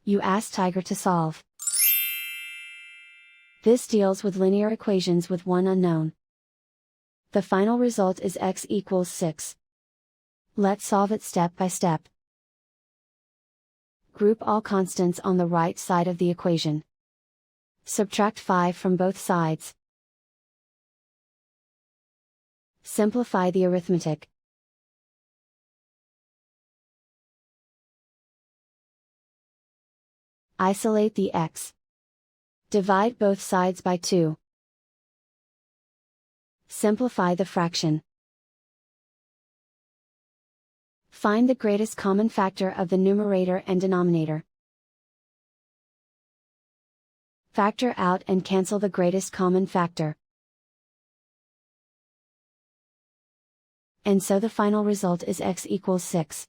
You ask Tiger to solve. This deals with linear equations with one unknown. The final result is x equals 6. Let's solve it step by step. Group all constants on the right side of the equation. Subtract 5 from both sides. Simplify the arithmetic. Isolate the x. Divide both sides by 2. Simplify the fraction. Find the greatest common factor of the numerator and denominator. Factor out and cancel the greatest common factor. And so the final result is x equals 6.